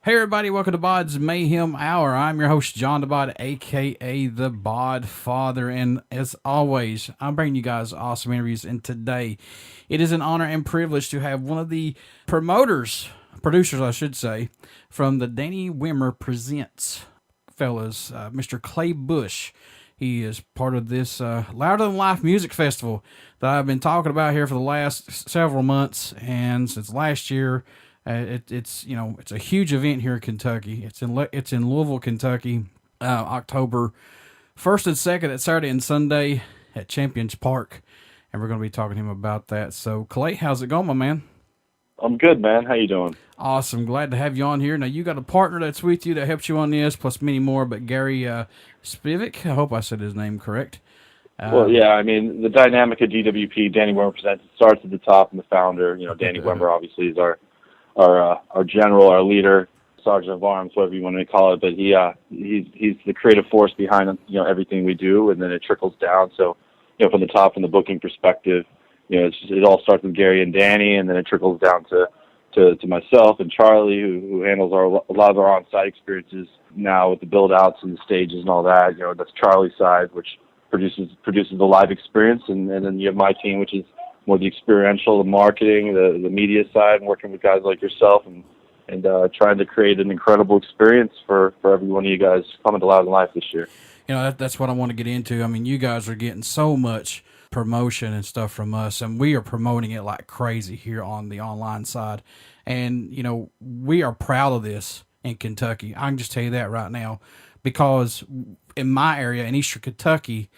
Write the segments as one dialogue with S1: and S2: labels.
S1: Hey everybody, welcome to BODS Mayhem Hour. I'm your host, John the Bod, aka the Bod Father, and as always, I'm bringing you guys awesome interviews, and today it is an honor and privilege to have one of the producers I should say, from the Wimmer Presents fellas, Mr. Clay Busch. He is part of this Louder Than Life music festival that I've been talking about here for the last several months, and since last year. It's a huge event here in Kentucky. It's in Louisville, Kentucky, October 1st and 2nd at Saturday and Sunday at Champions Park, and we're going to be talking to him about that. So, Clay, how's it going, my man?
S2: I'm good, man. How you doing?
S1: Awesome. Glad to have you on here. Now, you got a partner that's with you that helps you on this, plus many more, but Gary Spivak, I hope I said his name correct.
S2: Well, yeah, I mean, the dynamic of DWP, Danny Wimmer Presents, it starts at the top, and the founder, Danny Wimmer, obviously, is our general, our leader, sergeant of arms, whatever you want to call it. But he's the creative force behind everything we do, and then it trickles down. So from the top, from the booking perspective, it all starts with Gary and Danny, and then it trickles down to myself and Charlie, who handles a lot of our on-site experiences now with the build-outs and the stages and all that. That's Charlie's side, which produces the live experience, and then you have my team, which is more the experiential, the marketing, the media side, and working with guys like yourself, and trying to create an incredible experience for every one of you guys coming to Loud in Life this year.
S1: That's what I want to get into. I mean, you guys are getting so much promotion and stuff from us, and we are promoting it like crazy here on the online side. And, we are proud of this in Kentucky. I can just tell you that right now, because in my area, in Eastern Kentucky,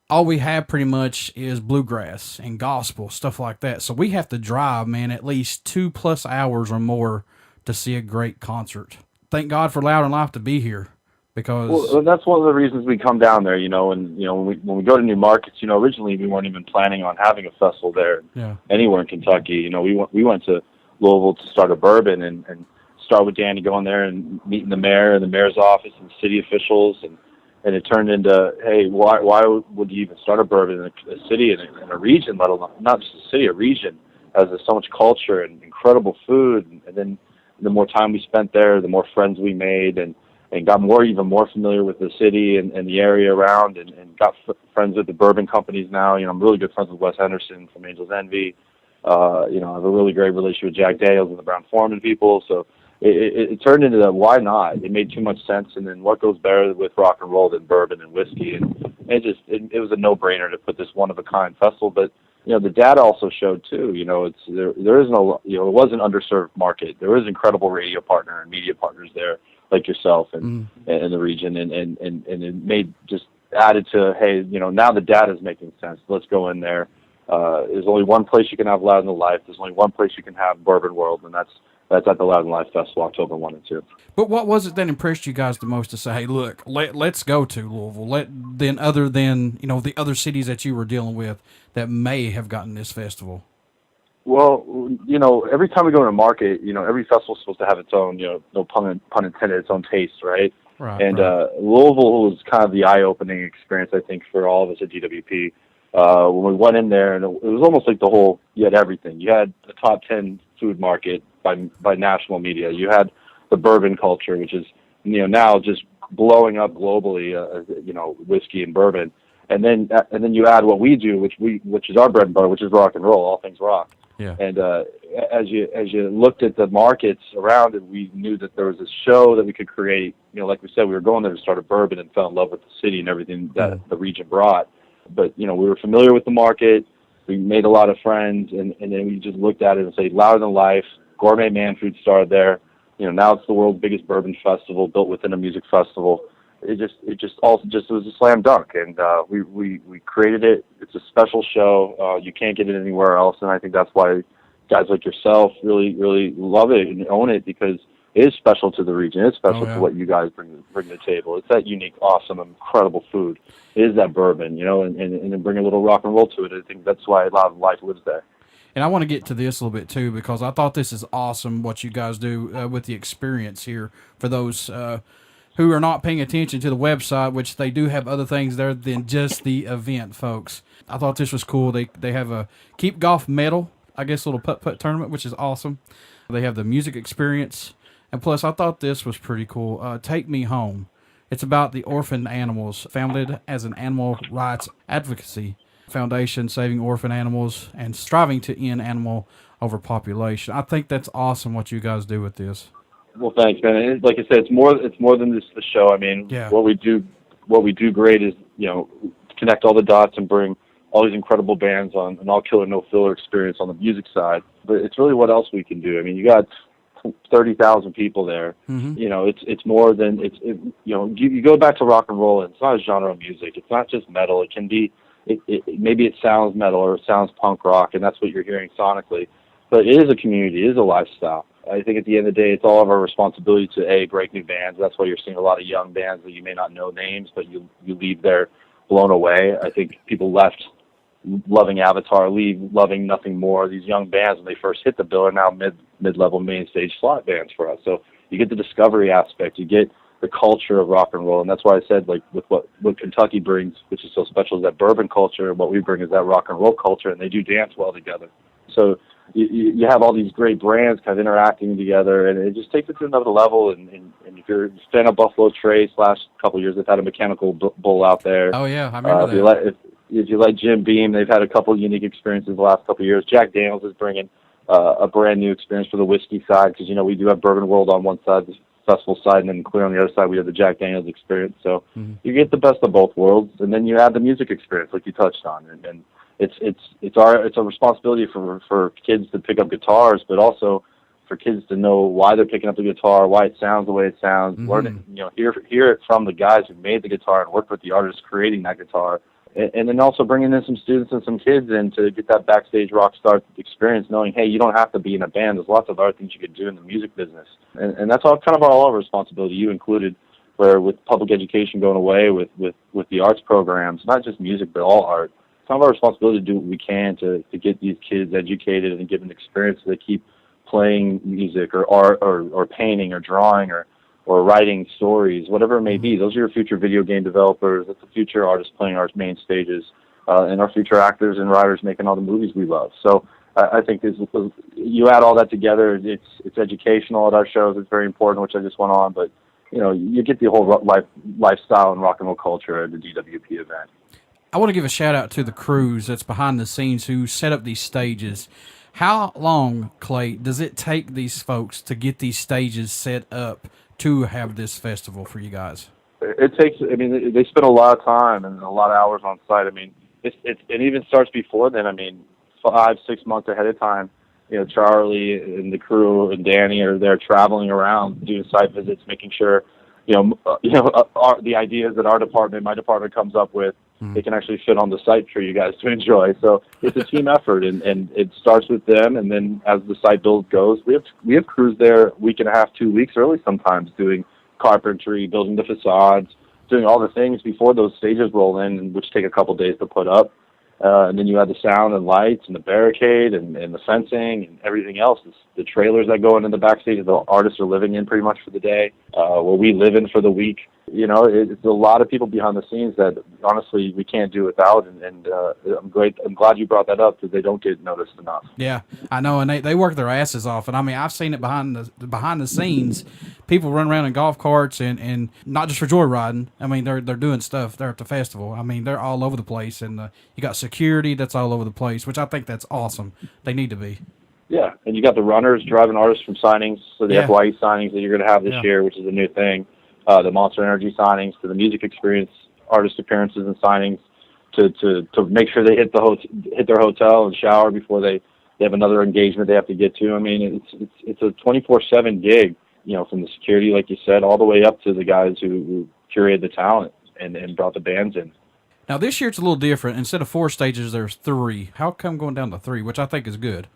S1: all we have pretty much is bluegrass and gospel, stuff like that. So we have to drive, man, at least 2+ hours or more to see a great concert. Thank God for Loud in Life to be here, because
S2: that's one of the reasons we come down there. And when we go to new markets, originally we weren't even planning on having a festival there, anywhere in Kentucky. We went to Louisville to start a bourbon and start with Danny going there and meeting the mayor and the mayor's office and city officials, and it turned into, hey, why would you even start a bourbon in a city and a region, let alone not just a city, a region, as there's so much culture and incredible food. And then the more time we spent there, the more friends we made, and got even more familiar with the city and the area around, and got friends with the bourbon companies now. I'm really good friends with Wes Henderson from Angel's Envy. I have a really great relationship with Jack Dales and the Brown Foreman people. So it turned into that, why not? It made too much sense, and then what goes better with rock and roll than bourbon and whiskey? And it was a no-brainer to put this one-of-a-kind festival. But the data also showed too. There is no, it was an underserved market. There was incredible radio partner and media partners there, like yourself and the region, and it made just added to, hey, now the data is making sense. Let's go in there. There's only one place you can have Loud in the Life. There's only one place you can have Bourbon World, and that's at the Loud in Life Festival, October 1 and 2.
S1: But what was it that impressed you guys the most to say, hey, look, let's go to Louisville, other than the other cities that you were dealing with that may have gotten this festival?
S2: Well, every time we go to a market, every festival's supposed to have its own, no pun intended, its own taste, right?
S1: Right.
S2: And
S1: right.
S2: Louisville was kind of the eye-opening experience, I think, for all of us at DWP. When we went in there, and it was almost like you had everything. You had a top 10 food market by national media. You had the bourbon culture, which is now just blowing up globally. Whiskey and bourbon, and then you add what we do, which is our bread and butter, which is rock and roll, all things rock.
S1: Yeah.
S2: And as you looked at the markets around it, we knew that there was a show that we could create. Like we said, we were going there to start a bourbon and fell in love with the city and everything that the region brought. But we were familiar with the market. We made a lot of friends, and then we just looked at it and said, Louder Than Life, Gourmet Man Food started there. Now it's the world's biggest bourbon festival built within a music festival. It was a slam dunk, and we created it. It's a special show. You can't get it anywhere else, and I think that's why guys like yourself really, really love it and own it, because it is special to the region. It's special to what you guys bring to the table. It's that unique, awesome, incredible food. It is that bourbon, and then bring a little rock and roll to it. I think that's why Loud in Life lives there.
S1: And I want to get to this a little bit too, because I thought this is awesome what you guys do with the experience here for those who are not paying attention to the website, which they do have other things there than just the event, folks. I thought this was cool. They have a Keep Golf Medal, I guess, little putt-putt tournament, which is awesome. They have the music experience, And plus, I thought this was pretty cool. Take Me Home. It's about the orphaned animals, founded as an animal rights advocacy foundation, saving orphan animals and striving to end animal overpopulation. I think that's awesome what you guys do with this.
S2: Well, thanks, man. And like I said, it's more than just the show. I mean, what we do great is, connect all the dots and bring all these incredible bands on an all-killer, no-filler experience on the music side. But it's really what else we can do. I mean, you got 30,000 people there.
S1: Mm-hmm.
S2: It's more than you go back to rock and roll, and it's not a genre of music. It's not just metal. It can be maybe it sounds metal or it sounds punk rock, and that's what you're hearing sonically. But it is a community. It is a lifestyle. I think at the end of the day, it's all of our responsibility to break new bands. That's why you're seeing a lot of young bands that you may not know names, but you leave there blown away. I think people left loving Avatar, leave loving nothing more. These young bands, when they first hit the bill, are now mid-level main stage slot bands for us. So you get the discovery aspect, you get the culture of rock and roll, and that's why I said, like, with what Kentucky brings, which is so special, is that bourbon culture, and what we bring is that rock and roll culture, and they do dance well together. So you have all these great brands kind of interacting together, and it just takes it to another level. And if you're a fan of Buffalo Trace, last couple of years they've had a Mechanical Bull out there.
S1: Oh yeah, I remember that.
S2: If you like Jim Beam, they've had a couple of unique experiences the last couple of years. Jack Daniels is bringing a brand new experience for the whiskey side, because we do have Bourbon World on one side, the festival side, and then clear on the other side we have the Jack Daniels experience. So you get the best of both worlds, and then you add the music experience, like you touched on, and it's a responsibility for kids to pick up guitars, but also for kids to know why they're picking up the guitar, why it sounds the way it sounds, learn it, hear it from the guys who made the guitar and worked with the artists creating that guitar. And then also bringing in some students and some kids in to get that backstage rock star experience, knowing, hey, you don't have to be in a band. There's lots of other things you could do in the music business. And that's all kind of all our responsibility, you included, where with public education going away, with the arts programs, not just music, but all art, it's kind of our responsibility to do what we can to get these kids educated and give them experience so they keep playing music or art or painting or drawing or writing stories, whatever it may be. Those are your future video game developers. That's the future artists playing our main stages, and our future actors and writers making all the movies we love. So I think you add all that together. It's educational at our shows. It's very important, which I just went on. But you get the whole lifestyle and rock and roll culture at the DWP event.
S1: I want to give a shout out to the crews that's behind the scenes who set up these stages. How long, Clay, does it take these folks to get these stages set up to have this festival for you guys?
S2: It takes, they spend a lot of time and a lot of hours on site. It even starts before then. 5-6 months ahead of time, Charlie and the crew and Danny are there traveling around, doing site visits, making sure, the ideas that my department comes up with, they can actually fit on the site for you guys to enjoy. So it's a team effort, and it starts with them, and then as the site build goes, we have crews there a week and a half, 2 weeks early sometimes, doing carpentry, building the facades, doing all the things before those stages roll in, which take a couple days to put up. And then you have the sound and lights and the barricade and the fencing and everything else. It's the trailers that go into the backstage the artists are living in pretty much for the day, where we live in for the week. It's a lot of people behind the scenes that honestly we can't do without. And I'm glad you brought that up, because they don't get noticed enough.
S1: Yeah, I know, and they work their asses off. And I've seen it behind the scenes. People run around in golf carts and not just for joyriding. They're doing stuff. They're at the festival. They're all over the place, and you got security that's all over the place, which I think that's awesome. They need to be.
S2: Yeah, and you got the runners driving artists from signings, so the FYE signings that you're going to have this year, which is a new thing. The Monster Energy signings, to the music experience artist appearances and signings, to make sure they hit their hotel and shower before they have another engagement they have to get to. It's a 24/7 gig, from the security, like you said, all the way up to the guys who curated the talent and brought the bands in.
S1: Now this year it's a little different. Instead of 4 stages, there's 3. How come going down to 3, which I think is good?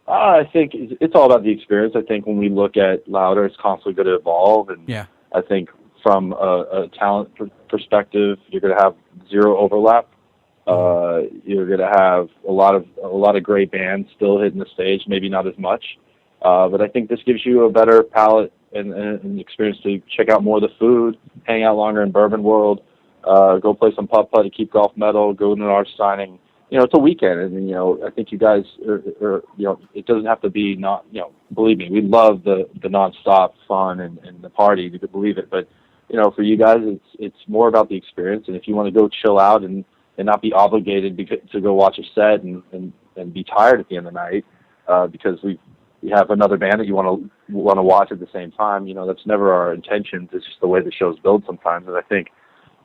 S2: I think it's all about the experience. I think when we look at Louder, it's constantly going to evolve, and I think from a talent perspective, you're going to have zero overlap. You're going to have a lot of great bands still hitting the stage, maybe not as much, but I think this gives you a better palette and experience to check out more of the food, hang out longer in Bourbon World, go play some putt-putt to keep golf metal, go to an art signing. it's a weekend, and I think you guys are it doesn't have to be not, believe me, we love the nonstop fun and the party. You could believe it, but for you guys, it's more about the experience. And if you want to go chill out and not be obligated to go watch a set and be tired at the end of the night, because we have another band that you want to watch at the same time, that's never our intention. It's just the way the shows build sometimes. And I think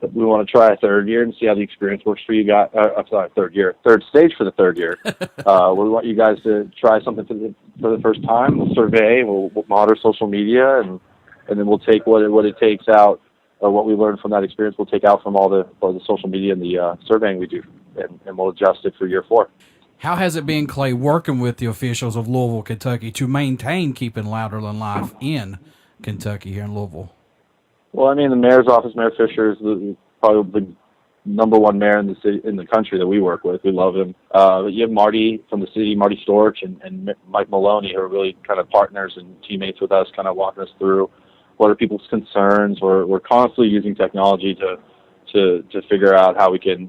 S2: that we want to try a third year and see how the experience works for you guys. I'm sorry, third stage for the third year. We want you guys to try something for the first time. We'll survey, we'll monitor social media, and then we'll take what it takes out, or what we learned from that experience, we'll take out from all the social media and the surveying we do, and we'll adjust it for year 4.
S1: How has it been, Clay, working with the officials of Louisville, Kentucky to maintain keeping Louder Than Life in Kentucky here in Louisville? Well,
S2: I mean, the mayor's office, Mayor Fisher, is probably the number one mayor in the city, in the country that we work with. We love him. But you have Marty from the city, Marty Storch, and Mike Maloney, who are really kind of partners and teammates with us, kind of walking us through what are people's concerns. We're constantly using technology to figure out how we can,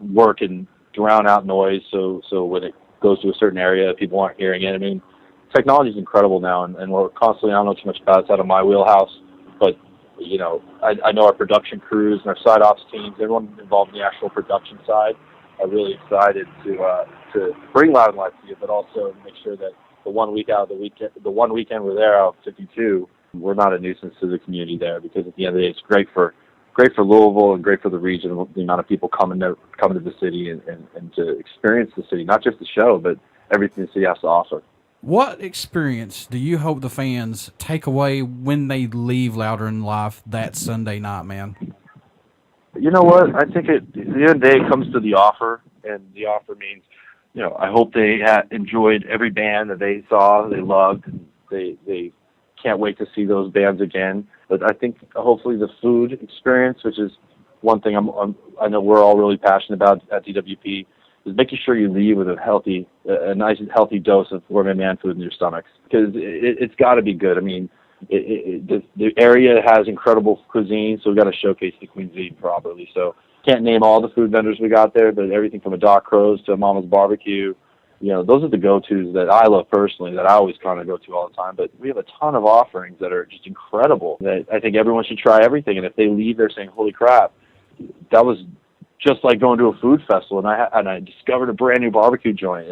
S2: work and drown out noise, so when it goes to a certain area, people aren't hearing it. I mean, technology is incredible now, and we're constantly, I don't know too much about it, it's out of my wheelhouse, but I know our production crews and our side ops teams, everyone involved in the actual production side, are really excited to bring Loud and Live to you, but also make sure that the one weekend we're there out of 52, we're not a nuisance to the community there, because at the end of the day, it's great for Louisville and great for the region, the amount of people coming to the city and to experience the city, not just the show, but everything the city has to offer.
S1: What experience do you hope the fans take away when they leave Louder Than Life that Sunday night, man?
S2: You know what? I think at the end of the day, it comes to the offer, and the offer means, I hope they enjoyed every band that they saw, they loved, and they can't wait to see those bands again. But I think hopefully the food experience, which is one thing I know we're all really passionate about at DWP, is making sure you leave with a nice healthy dose of gourmet man food in your stomachs, because it's got to be good. I mean, the area has incredible cuisine, so we've got to showcase the cuisine properly. So can't name all the food vendors we got there, but everything from a Doc Crow's to Mama's Barbecue, those are the go-tos that I love personally, that I always kind of go to all the time. But we have a ton of offerings that are just incredible, that I think everyone should try everything. And if they leave there saying, holy crap, that was just like going to a food festival, and I discovered a brand new barbecue joint,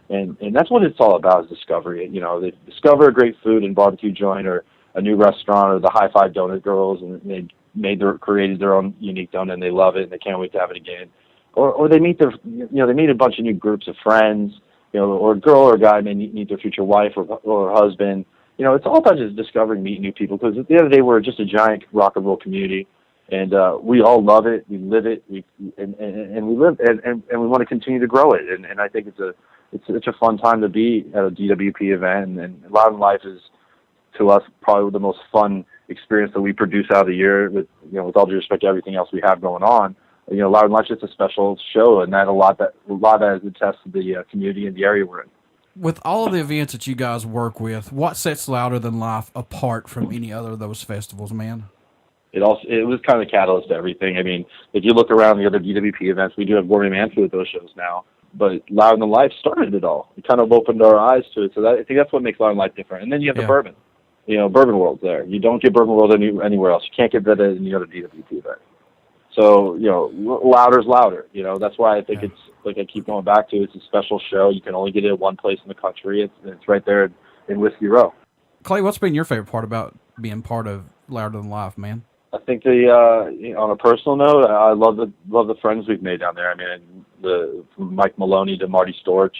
S2: and that's what it's all about, is discovery. They discover a great food and barbecue joint, or a new restaurant, or the High Five Donut Girls, and they created their own unique donut, and they love it, and they can't wait to have it again. Or they meet they meet a bunch of new groups of friends, or a girl or a guy may meet their future wife or husband. It's all about just discovering, meeting new people, because at the end of the day, we're just a giant rock and roll community. And we all love it. We live it. We live and we want to continue to grow it. And I think it's such a fun time to be at a DWP event. And Loud and Life is, to us, probably the most fun experience that we produce out of the year. With all due respect to everything else we have going on, Loud and Life is just a special show, and that a lot that is a test of the community and the area we're in.
S1: With all of the events that you guys work with, what sets Louder Than Life apart from any other of those festivals, man?
S2: It was kind of the catalyst to everything. I mean, if you look around the other DWP events, we do have gourmet man food at those shows now, but Loud Than Life started it all. It kind of opened our eyes to it. So I think that's what makes Loud Than Life different. And then you have the bourbon. Bourbon World's there. You don't get Bourbon World anywhere else. You can't get that at any other DWP event. So, louder's louder. That's why I think it's, like I keep going back to, it's a special show. You can only get it at one place in the country. It's right there in Whiskey Row.
S1: Clay, what's been your favorite part about being part of Louder Than Life, man?
S2: I think on a personal note, I love the friends we've made down there. I mean, from Mike Maloney to Marty Storch.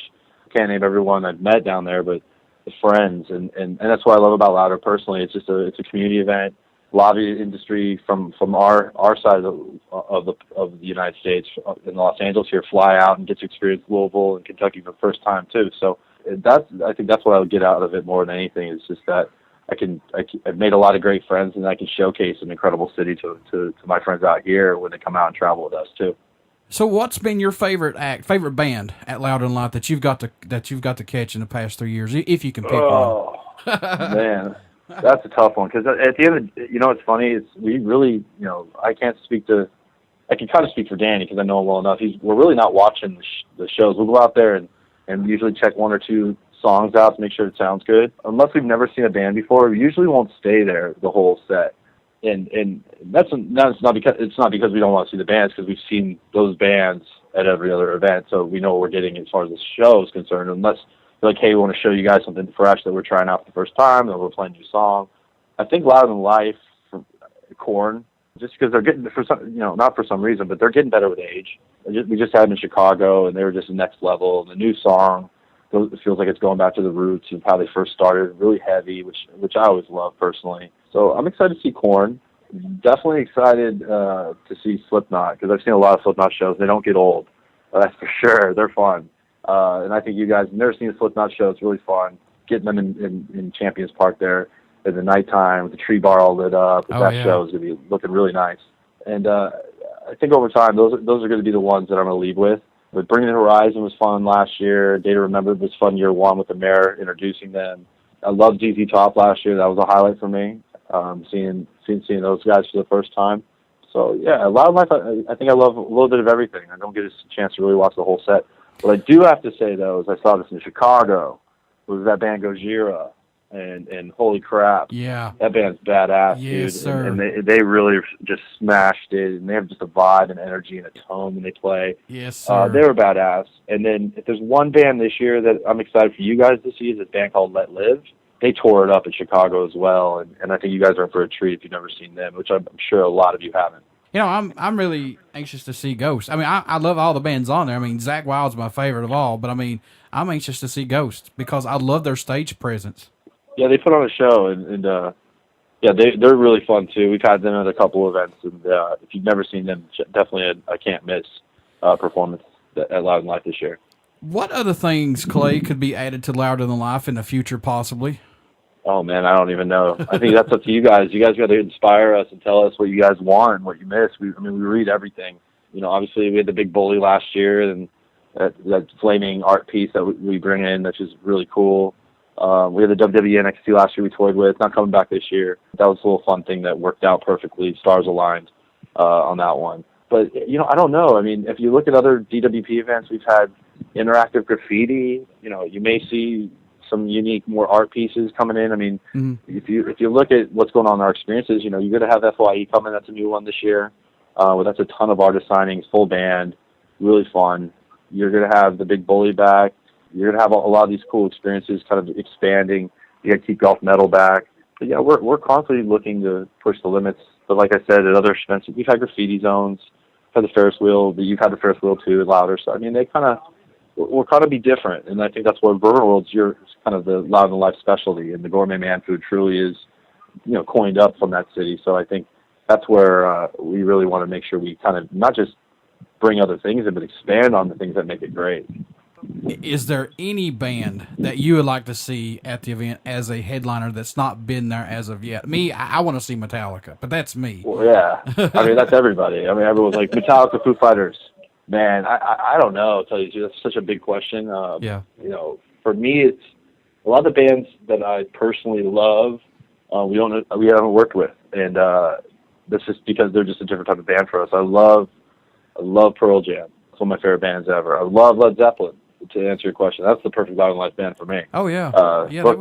S2: I can't name everyone I've met down there, but the friends, and that's what I love about Louder personally. It's just it's a community event. Lobby industry from our side of the United States in Los Angeles here fly out and get to experience Louisville and Kentucky for the first time too. So I think that's what I would get out of it more than anything. Is just that I've made a lot of great friends, and I can showcase an incredible city to my friends out here when they come out and travel with us too.
S1: So what's been your favorite band at Louder Than Life that you've got to catch in the past 3 years, if you can pick one?
S2: Oh man. That's a tough one, because at the end of what's funny is we really, I can't speak to I can kind of speak for Danny because I know him well enough. We're really not watching the shows. We'll go out there and usually check one or two songs out to make sure it sounds good. Unless we've never seen a band before, we usually won't stay there the whole set. And that's not because we don't want to see the bands, because we've seen those bands at every other event, so we know what we're getting as far as the show is concerned. Unless they're like, hey, we want to show you guys something fresh that we're trying out for the first time, that we're playing a new song. I think Louder Than Life, from Korn, just because they're getting, for some, not for some reason, but they're getting better with age. We just had them in Chicago, and they were just the next level. And the new song, it feels like it's going back to the roots of how they first started, really heavy, which I always love personally. So I'm excited to see Korn. Definitely excited to see Slipknot, because I've seen a lot of Slipknot shows. They don't get old. That's for sure. They're fun. And I think you guys have never seen a Slipknot show. It's really fun. Getting them in Champions Park there at the nighttime with the tree bar all lit up. Show is going to be looking really nice. And I think over time, those are going to be the ones that I'm going to leave with. But Bring the Horizon was fun last year. Day to Remember was fun year one with the mayor introducing them. I loved ZZ Top last year. That was a highlight for me. Seeing those guys for the first time. So yeah, Loud Life. I think I love a little bit of everything. I don't get a chance to really watch the whole set. What I do have to say though is I saw this in Chicago. Was that band Gojira, and holy crap,
S1: yeah,
S2: that band's badass,
S1: yes,
S2: dude.
S1: Sir.
S2: And they really just smashed it, and they have just a vibe and energy and a tone when they play.
S1: Yes, sir.
S2: They were badass. And then if there's one band this year that I'm excited for you guys to see, is a band called Let Live. They tore it up in Chicago as well, and I think you guys are in for a treat if you've never seen them, which I'm sure a lot of you haven't.
S1: I'm really anxious to see Ghost. I mean, I love all the bands on there. I mean, Zakk Wylde's my favorite of all, but I mean, I'm anxious to see Ghost because I love their stage presence. Yeah,
S2: they put on a show, and they're really fun too. We've had them at a couple events, and if you've never seen them, definitely a can't miss performance at Loud Than Life this year.
S1: What other things, Clay, could be added to Louder Than Life in the future, possibly?
S2: Oh, man, I don't even know. I think that's up to you guys. You guys got to inspire us and tell us what you guys want and what you miss. We read everything. Obviously, we had the big bully last year, and that flaming art piece that we bring in, which is really cool. We had the WWE NXT last year we toyed with, not coming back this year. That was a little fun thing that worked out perfectly. Stars aligned on that one. But, I don't know. I mean, if you look at other DWP events, we've had interactive graffiti. You may see some unique, more art pieces coming in. I mean, if you look at what's going on in our experiences, you're going to have FYE coming. That's a new one this year. That's a ton of artist signings, full band, really fun. You're going to have the big bully back. You're going to have a lot of these cool experiences kind of expanding. You got to keep golf metal back. But yeah, we're constantly looking to push the limits. But like I said, at other events, we've had graffiti zones, had the Ferris wheel, but you've had the Ferris wheel too, Louder. So I mean, we'll kind of be different, and I think that's what Bourbon World's kind of the Loud Than Life specialty, and the gourmet man food truly is, coined up from that city. So I think that's where we really want to make sure we kind of not just bring other things in, but expand on the things that make it great.
S1: Is there any band that you would like to see at the event as a headliner that's not been there as of yet? Me, I want to see Metallica, but that's me.
S2: Well, yeah. I mean, that's everybody. I mean, everyone's like, Metallica, Foo Fighters. Man, I don't know. I'll tell you, that's such a big question.
S1: Yeah.
S2: For me, it's a lot of the bands that I personally love. We haven't worked with, and that's just because they're just a different type of band for us. I love Pearl Jam. It's one of my favorite bands ever. I love Led Zeppelin. To answer your question, that's the perfect Loud Than Life band for me.
S1: Oh yeah.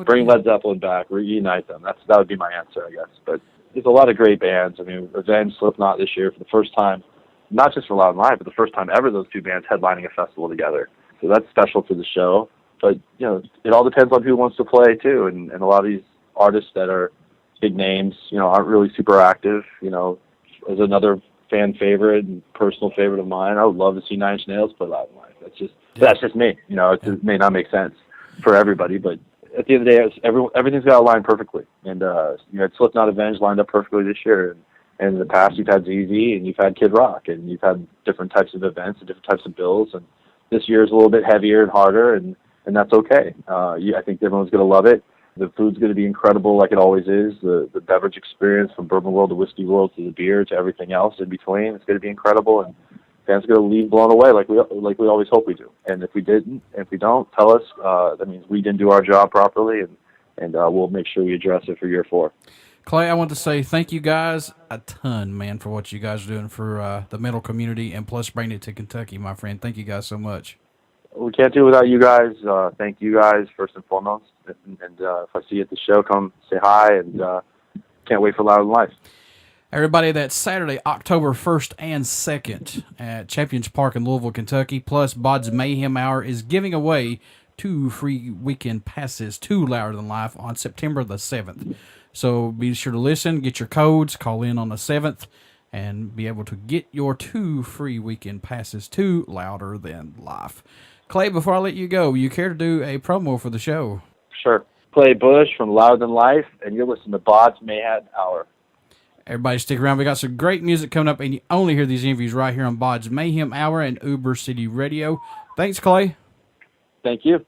S2: Bring Led Zeppelin back, reunite them. That would be my answer, I guess. But there's a lot of great bands. I mean, Revenge, Slipknot this year for the first time. Not just for Loud Than Life, but the first time ever those two bands headlining a festival together. So that's special to the show. But, it all depends on who wants to play, too. And a lot of these artists that are big names, aren't really super active. As another fan favorite and personal favorite of mine, I would love to see Nine Inch Nails play Loud Than Life. That's just me. It may not make sense for everybody, but at the end of the day, everything's got to align perfectly. And, you had Slipknot Avenge lined up perfectly this year. And in the past, you've had ZZ and you've had Kid Rock, and you've had different types of events and different types of bills. And this year is a little bit heavier and harder, and that's okay. I think everyone's going to love it. The food's going to be incredible, like it always is. The beverage experience, from Bourbon World to Whiskey World to the beer to everything else in between, it's going to be incredible. And fans are going to leave blown away, like we always hope we do. And if we don't, tell us. That means we didn't do our job properly, and we'll make sure we address it for year 4.
S1: Clay, I want to say thank you guys a ton, man, for what you guys are doing for the metal community and plus bringing it to Kentucky, my friend. Thank you guys so much.
S2: We can't do it without you guys. Thank you guys first and foremost. And if I see you at the show, come say hi, and can't wait for Louder Than Life.
S1: Everybody, that's Saturday, October 1st and 2nd at Champions Park in Louisville, Kentucky, plus BODS Mayhem Hour is giving away 2 free weekend passes to Louder Than Life on September the 7th. So be sure to listen, get your codes, call in on the 7th, and be able to get your 2 free weekend passes to Louder Than Life. Clay, before I let you go, you care to do a promo for the show?
S2: Sure. Clay Busch from Louder Than Life, and you're listening to BODS Mayhem Hour.
S1: Everybody stick around. We got some great music coming up, and you only hear these interviews right here on BODS Mayhem Hour and Uber City Radio. Thanks, Clay.
S2: Thank you.